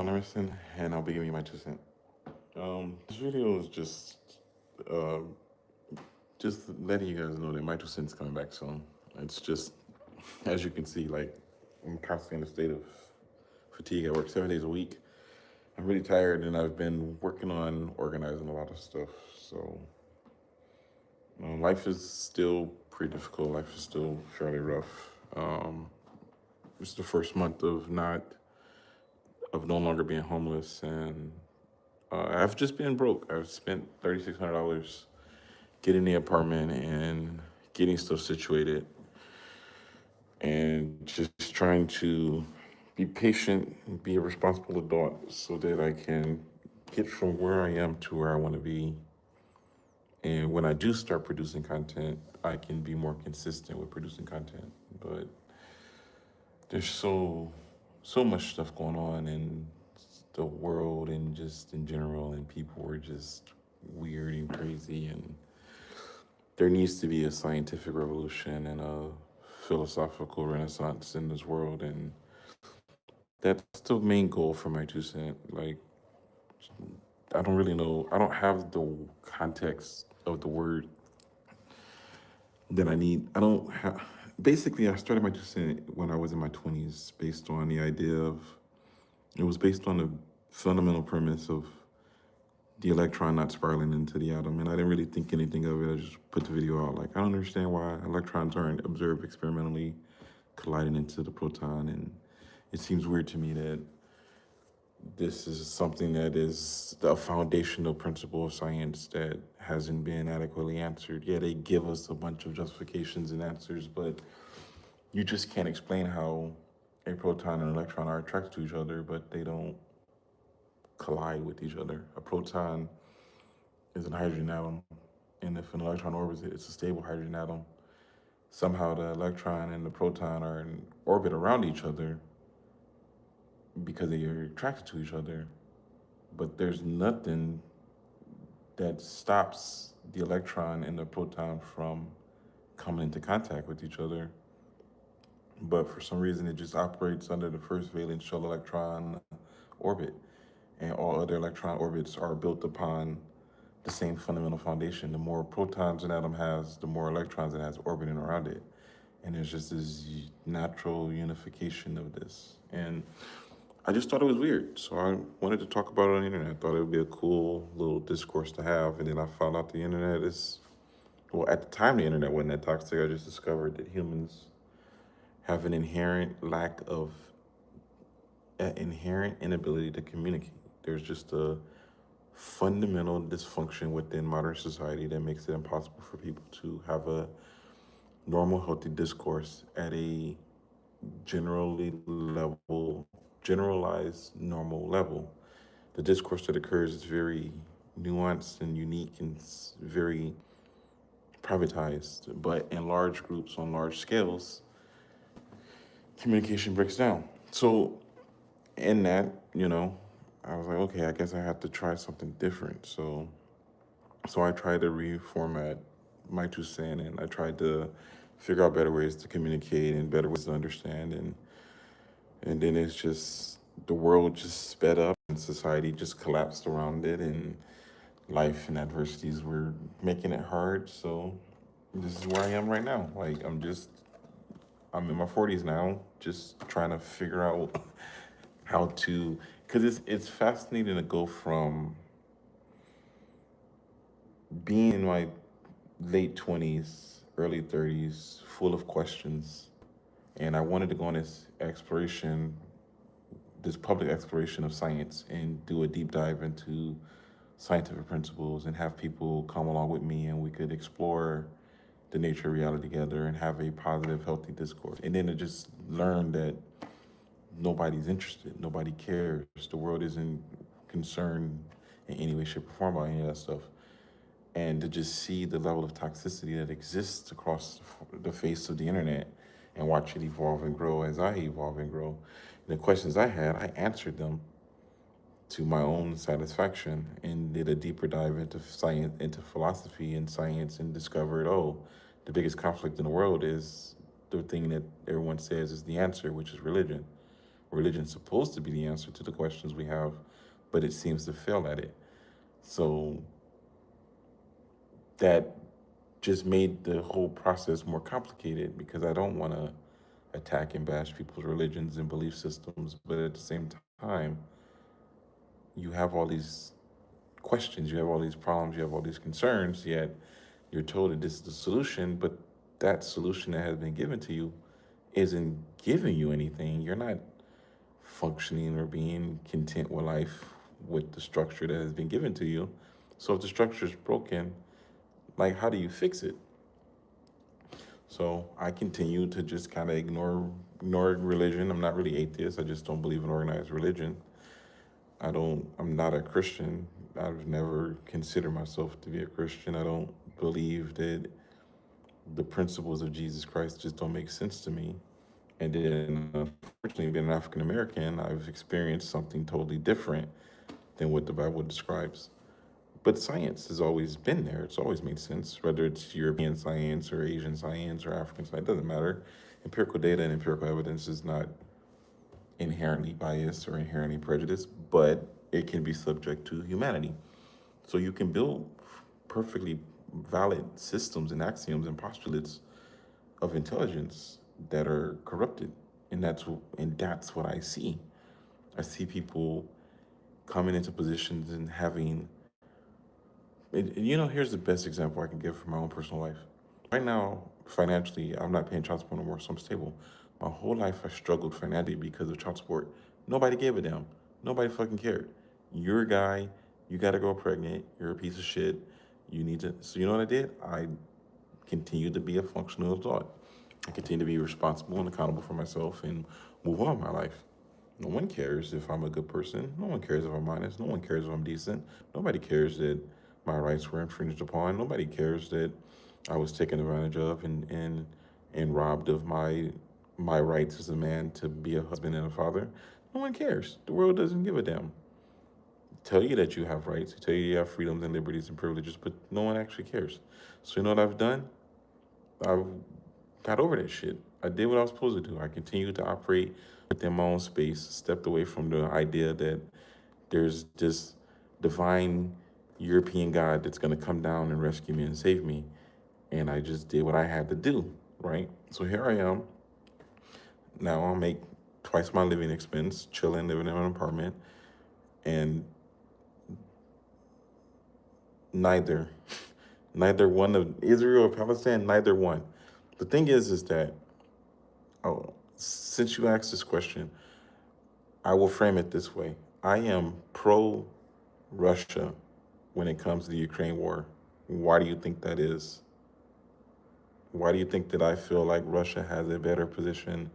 Emerson, and I'll be giving you my 2 cent. This video is uh, just letting you guys know that my 2 cent's coming back soon. It's just, as you can see, like I'm constantly in a state of fatigue. I work 7 days a week. I'm really tired, and I've been working on organizing a lot of stuff. So life is still pretty difficult. Life is still fairly rough. It's the first month of no longer being homeless, and I've just been broke. I've spent $3,600 getting the apartment and getting stuff situated, and just trying to be patient and be a responsible adult so that I can get from where I am to where I want to be. And when I do start producing content, I can be more consistent with producing content. But there's so much stuff going on in the world and just in general, and people are just weird and crazy, and there needs to be a scientific revolution and a philosophical renaissance in this world, and that's the main goal for my 2 cent. Like, I don't really know, I don't have the context of the word that I need. I don't have, basically I started my 2 cent when I was in my 20s, based on the idea of, it was based on the fundamental premise of the electron not spiraling into the atom. And I didn't really think anything of it. I just put the video out. Like, I don't understand why electrons aren't observed experimentally colliding into the proton. And it seems weird to me that this is something that is the foundational principle of science that hasn't been adequately answered. Yeah, they give us a bunch of justifications and answers, but you just can't explain how a proton and an electron are attracted to each other, but they don't collide with each other. A proton is an hydrogen atom, and if an electron orbits it, it's a stable hydrogen atom. Somehow the electron and the proton are in orbit around each other because they are attracted to each other, but there's nothing that stops the electron and the proton from coming into contact with each other. But for some reason, it just operates under the first valence shell electron orbit, and all other electron orbits are built upon the same fundamental foundation. The more protons an atom has, the more electrons it has orbiting around it. And there's just this natural unification of this. And I just thought it was weird. So I wanted to talk about it on the internet. I thought it would be a cool little discourse to have. And then I found out the internet is, well, at the time the internet wasn't that toxic. I just discovered that humans have an inherent inability to communicate. There's just a fundamental dysfunction within modern society that makes it impossible for people to have a normal, healthy discourse at a generalized, normal level. The discourse that occurs is very nuanced and unique and very privatized, but in large groups on large scales, communication breaks down. So in that, I was like, okay, I guess I have to try something different. So I tried to reformat my 2 cent, and I tried to figure out better ways to communicate and better ways to understand, and then it's just the world just sped up and society just collapsed around it, and life and adversities were making it hard. So this is where I am right now. Like, I'm in my 40s now, just trying to figure out how to, because it's fascinating to go from being in my late 20s, early 30s, full of questions, and I wanted to go on this public exploration of science, and do a deep dive into scientific principles and have people come along with me, and we could explore the nature of reality together and have a positive, healthy discourse. And then to just learn that nobody's interested, nobody cares, the world isn't concerned in any way, shape, or form about any of that stuff. And to just see the level of toxicity that exists across the face of the internet and watch it evolve and grow as I evolve and grow. And the questions I had, I answered them to my own satisfaction, and did a deeper dive into science, into philosophy and science, and discovered, oh, the biggest conflict in the world is the thing that everyone says is the answer, which is religion. Religion's supposed to be the answer to the questions we have, but it seems to fail at it. So that just made the whole process more complicated because I don't want to attack and bash people's religions and belief systems, but at the same time, you have all these questions, you have all these problems, you have all these concerns, yet you're told that this is the solution, but that solution that has been given to you isn't giving you anything. You're not functioning or being content with life with the structure that has been given to you. So if the structure is broken, like how do you fix it? So I continue to just kind of ignore religion. I'm not really atheist. I just don't believe in organized religion. I'm not a Christian. I've never considered myself to be a Christian. I don't believe that the principles of Jesus Christ just don't make sense to me. And then, unfortunately, being an African American, I've experienced something totally different than what the Bible describes. But science has always been there. It's always made sense, whether it's European science or Asian science or African science, it doesn't matter. Empirical data and empirical evidence is not inherently biased or inherently prejudiced, but it can be subject to humanity. So you can build perfectly valid systems and axioms and postulates of intelligence that are corrupted, and that's what I see. I see people coming into positions and having. Here's the best example I can give from my own personal life. Right now, financially, I'm not paying child support no more, so I'm stable. My whole life, I struggled financially because of child support. Nobody gave a damn. Nobody fucking cared. You're a guy. You got a girl pregnant. You're a piece of shit. You need to. So you know what I did? I continued to be a functional adult. I continue to be responsible and accountable for myself and move on in my life. No one cares if I'm a good person. No one cares if I'm honest. No one cares if I'm decent. Nobody cares that my rights were infringed upon. Nobody cares that I was taken advantage of and robbed of my rights as a man to be a husband and a father. No one cares. The world doesn't give a damn. Tell you that you have rights, tell you have freedoms and liberties and privileges, but no one actually cares. So you know what I've done? I've got over that shit. I did what I was supposed to do. I continued to operate within my own space, stepped away from the idea that there's this divine European God that's going to come down and rescue me and save me. And I just did what I had to do, right? So here I am. Now I'll make twice my living expense, chilling, living in an apartment, and neither, neither one of Israel or Palestine, neither one. The thing is that, since you asked this question, I will frame it this way. I am pro Russia when it comes to the Ukraine war. Why do you think that is? Why do you think that I feel like Russia has a better position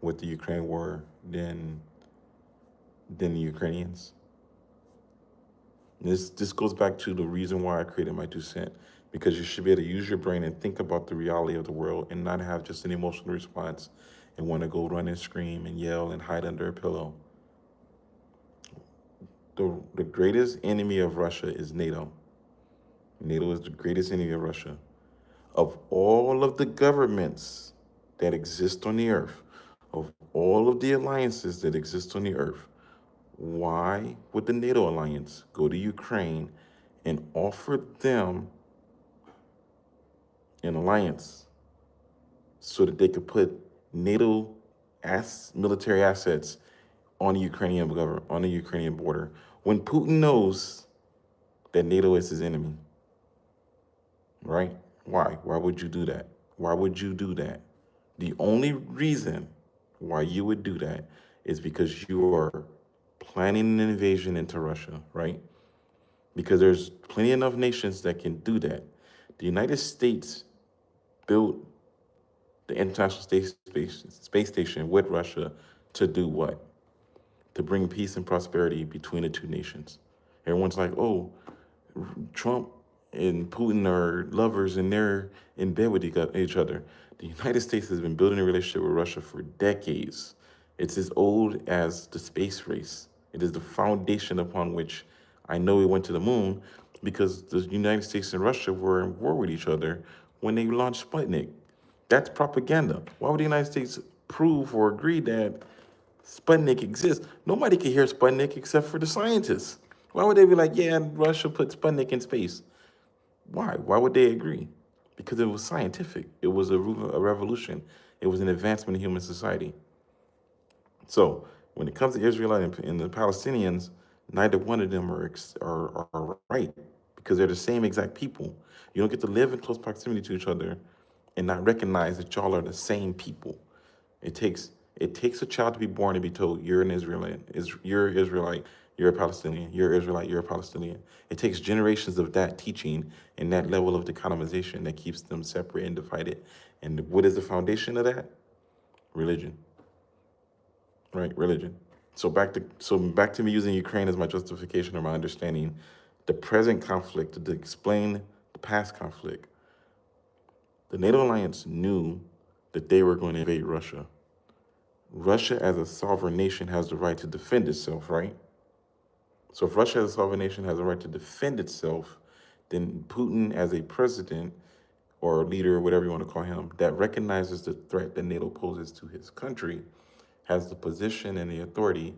with the Ukraine war than the Ukrainians? This goes back to the reason why I created My02cent, because you should be able to use your brain and think about the reality of the world and not have just an emotional response and want to go run and scream and yell and hide under a pillow. The greatest enemy of Russia is NATO. NATO is the greatest enemy of Russia. Of all of the governments that exist on the earth, of all of the alliances that exist on the earth, why would the NATO alliance go to Ukraine and offer them an alliance so that they could put NATO military assets on the Ukrainian government, on the Ukrainian border, when Putin knows that NATO is his enemy? Right? Why? Why would you do that? Why would you do that? The only reason why you would do that is because you are planning an invasion into Russia, right? Because there's plenty enough nations that can do that. The United States built the Space Station with Russia to do what? To bring peace and prosperity between the two nations. Everyone's like, oh, Trump and Putin are lovers and they're in bed with each other. The United States has been building a relationship with Russia for decades. It's as old as the space race. It is the foundation upon which I know we went to the moon, because the United States and Russia were in war with each other when they launched Sputnik. That's propaganda. Why would the United States prove or agree that Sputnik exists. Nobody can hear Sputnik except for the scientists. Why would they be like, yeah, Russia put Sputnik in space? Why? Why would they agree? Because it was scientific. It was a revolution. It was an advancement in human society. So when it comes to Israel and the Palestinians, neither one of them are right because they're the same exact people. You don't get to live in close proximity to each other and not recognize that y'all are the same people. It takes a child to be born and be told you're an Israelite, you're Israelite, you're a Palestinian, you're Israelite, you're a Palestinian. It takes generations of that teaching and that level of decolonization that keeps them separate and divided. And what is the foundation of that? Religion, right? Religion. So back to me using Ukraine as my justification or my understanding. The present conflict to explain the past conflict. The NATO alliance knew that they were going to invade Russia. Russia, as a sovereign nation, has the right to defend itself, right? So if Russia, as a sovereign nation, has the right to defend itself, then Putin, as a president or leader, whatever you want to call him, that recognizes the threat that NATO poses to his country, has the position and the authority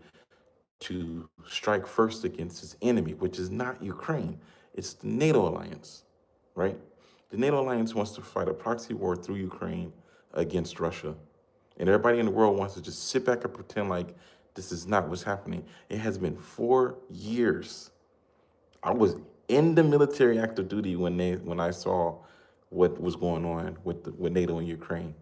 to strike first against his enemy, which is not Ukraine, it's the NATO alliance, right? The NATO alliance wants to fight a proxy war through Ukraine against Russia. And everybody in the world wants to just sit back and pretend like this is not what's happening. It has been 4 years. I was in the military active duty when I saw what was going on with NATO and Ukraine.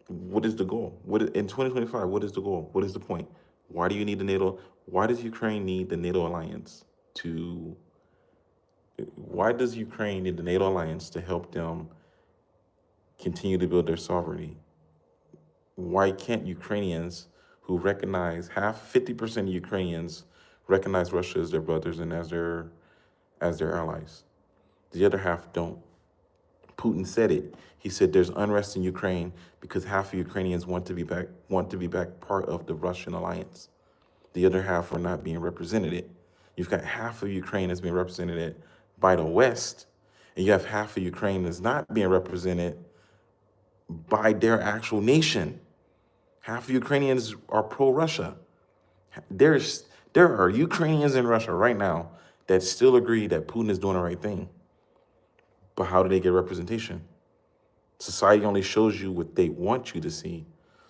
What is the goal? In 2025? What is the goal? What is the point? Why do you need the NATO? Why does Ukraine need the NATO alliance to? Why does Ukraine need the NATO alliance to help them continue to build their sovereignty? Why can't Ukrainians who recognize 50% of Ukrainians recognize Russia as their brothers and as their allies? The other half don't. Putin said it. He said there's unrest in Ukraine because half of Ukrainians want to be back part of the Russian alliance. The other half are not being represented. You've got half of Ukraine that's being represented by the West, and you have half of Ukraine that's not being represented by their actual nation. Half of Ukrainians are pro-Russia. There's there are Ukrainians in Russia right now that still agree that Putin is doing the right thing. But how do they get representation? Society only shows you what they want you to see.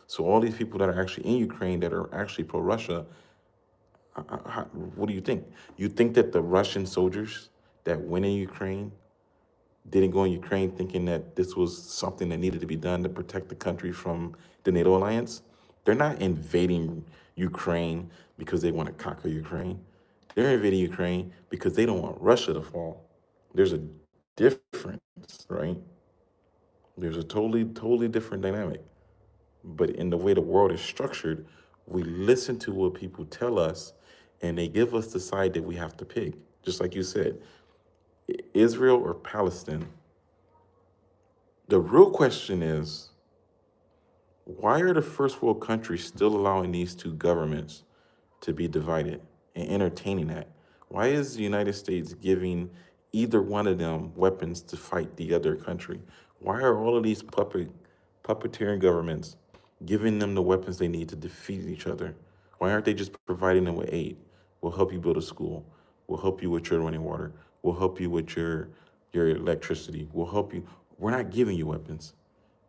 So all these people that are actually in Ukraine that are actually pro-Russia, what do you think? You think that the Russian soldiers that went in Ukraine didn't go in Ukraine thinking that this was something that needed to be done to protect the country from the NATO alliance? They're not invading Ukraine because they want to conquer Ukraine. They're invading Ukraine because they don't want Russia to fall. There's a difference, right? There's a totally different dynamic. But in the way the world is structured, we listen to what people tell us and they give us the side that we have to pick. Just like you said, Israel or Palestine. The real question is, why are the first world countries still allowing these two governments to be divided and entertaining that? Why is the United States giving either one of them weapons to fight the other country? Why are all of these puppeteering governments giving them the weapons they need to defeat each other? Why aren't they just providing them with aid? We'll help you build a school. We'll help you with your running water. We'll help you with your electricity. We'll help you. We're not giving you weapons.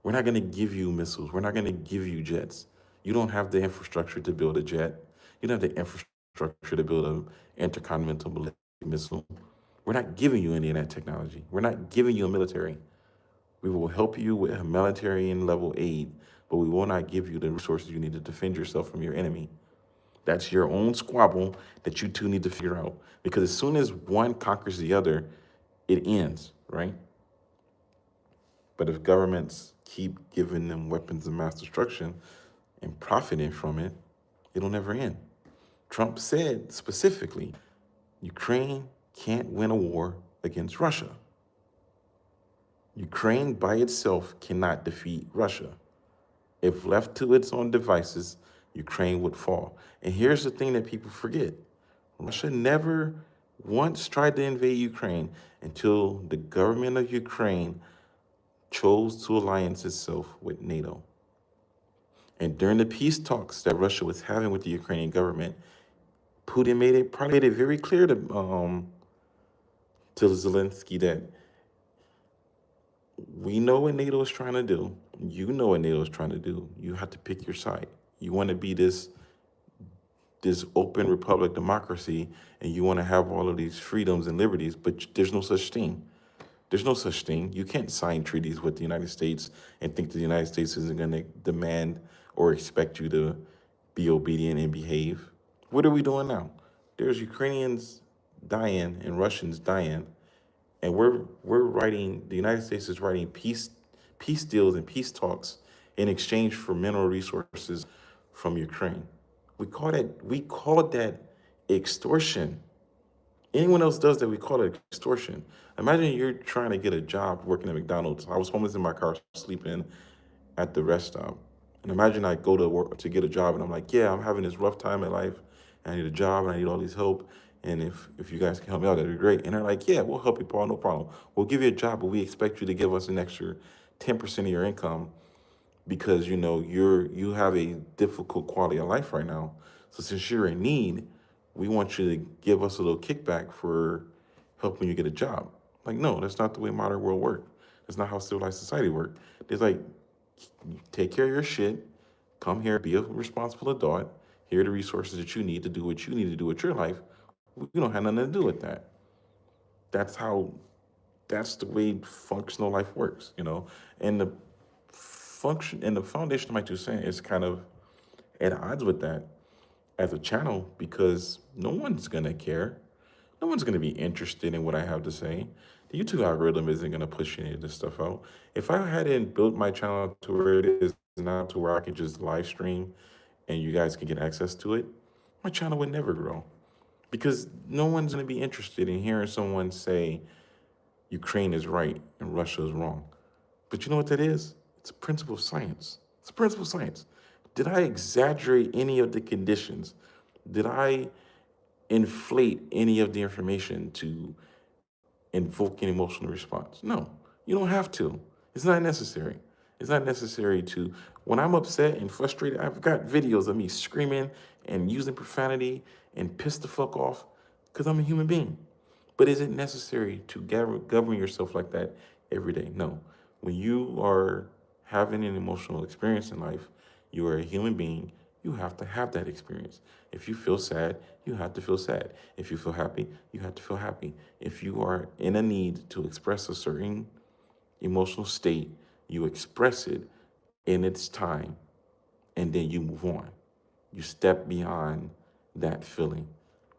We're not going to give you missiles. We're not going to give you jets. You don't have the infrastructure to build a jet. You don't have the infrastructure to build an intercontinental ballistic missile. We're not giving you any of that technology. We're not giving you a military. We will help you with humanitarian level aid, but we will not give you the resources you need to defend yourself from your enemy. That's your own squabble that you two need to figure out. Because as soon as one conquers the other, it ends, right? But if governments keep giving them weapons of mass destruction and profiting from it, it'll never end. Trump said specifically, Ukraine can't win a war against Russia. Ukraine by itself cannot defeat Russia. If left to its own devices, Ukraine would fall. And here's the thing that people forget. Russia never once tried to invade Ukraine until the government of Ukraine chose to alliance itself with NATO. And during the peace talks that Russia was having with the Ukrainian government, Putin probably made it very clear to Zelensky that we know what NATO is trying to do. You know what NATO is trying to do. You have to pick your side. You want to be this open republic democracy, and you want to have all of these freedoms and liberties, but there's no such thing. There's no such thing. You can't sign treaties with the United States and think that the United States isn't going to demand or expect you to be obedient and behave. What are we doing now? There's Ukrainians dying and Russians dying, and we're writing. The United States is writing peace deals and peace talks in exchange for mineral resources from Ukraine. We call that extortion. Anyone else does that, we call it extortion. Imagine you're trying to get a job working at McDonald's. I was homeless in my car, sleeping at the rest stop. And imagine I go to work to get a job, and I'm like, yeah, I'm having this rough time in life, and I need a job, and I need all this help. And if you guys can help me out, that'd be great. And they're like, yeah, we'll help you, Paul, no problem. We'll give you a job, but we expect you to give us an extra 10% of your income because you have a difficult quality of life right now. So since you're in need, we want you to give us a little kickback for helping you get a job. Like, no, that's not the way modern world work. That's not how civilized society work. It's like, take care of your shit, come here, be a responsible adult. Here are the resources that you need to do what you need to do with your life. We don't have nothing to do with that. That's how that's the way functional life works. And the foundation of My 02 cent is kind of at odds with that as a channel because no one's gonna care. No one's gonna be interested in what I have to say. The YouTube algorithm isn't gonna push any of this stuff out. If I hadn't built my channel to where it is now, to where I could just live stream and you guys can get access to it, my channel would never grow because no one's gonna be interested in hearing someone say Ukraine is right and Russia is wrong. But you know what that is? It's a principle of science. It's a principle of science. Did I exaggerate any of the conditions? Did I inflate any of the information to invoke an emotional response? No, you don't have to. It's not necessary. It's not necessary to. When I'm upset and frustrated, I've got videos of me screaming and using profanity and pissed the fuck off because I'm a human being. But is it necessary to govern yourself like that every day? No. When you are having an emotional experience in life, you are a human being. You have to have that experience. If you feel sad, you have to feel sad. If you feel happy, you have to feel happy. If you are in a need to express a certain emotional state, you express it in its time, and then you move on. You step beyond that feeling.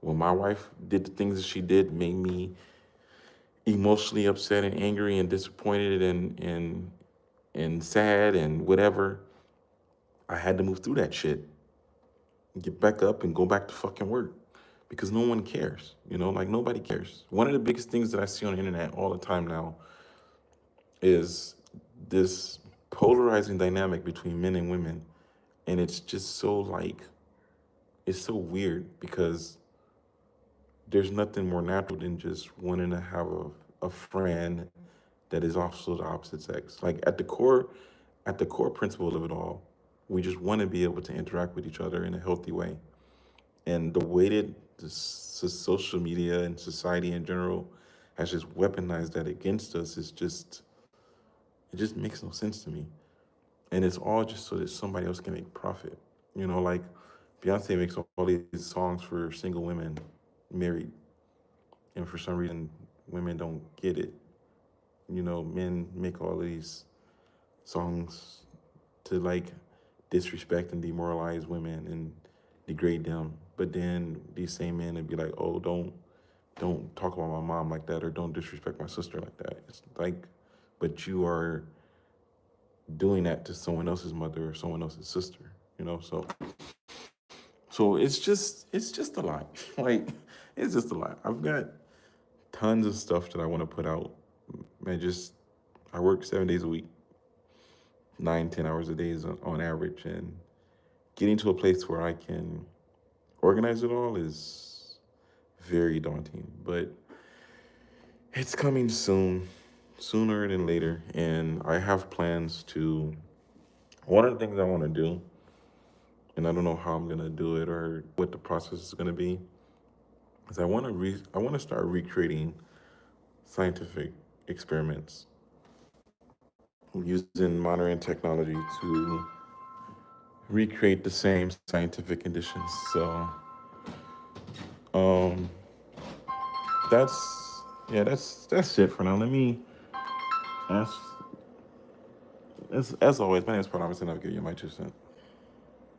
When my wife did the things that she did, made me emotionally upset and angry and disappointed and sad and whatever, I had to move through that shit, get back up and go back to fucking work because no one cares. Like nobody cares. One of the biggest things that I see on the internet all the time now is this polarizing dynamic between men and women. And it's just so it's so weird because there's nothing more natural than just wanting to have a friend that is also the opposite sex. Like at the core principle of it all, we just want to be able to interact with each other in a healthy way. And the way that social media and society in general has just weaponized that against us it just makes no sense to me. And it's all just so that somebody else can make profit. Like Beyonce makes all these songs for single women married, and for some reason, women don't get it. Men make all these songs to like disrespect and demoralize women and degrade them. But then these same men would be like, "Oh, don't talk about my mom like that, or don't disrespect my sister like that." It's like, but you are doing that to someone else's mother or someone else's sister. So it's just a lot. Like it's just a lot. I've got tons of stuff that I want to put out. I work 7 days a week, 9, 10 hours a day is on average, and getting to a place where I can organize it all is very daunting. But it's coming soon, sooner than later, and I have plans to. One of the things I want to do and I don't know how I'm gonna do it or what the process is gonna be. Is I want to start recreating scientific experiments using modern technology to recreate the same scientific conditions. So um, that's it for now. Let me ask, as always, my name is Paul Robinson. I'll give you my 2 cents.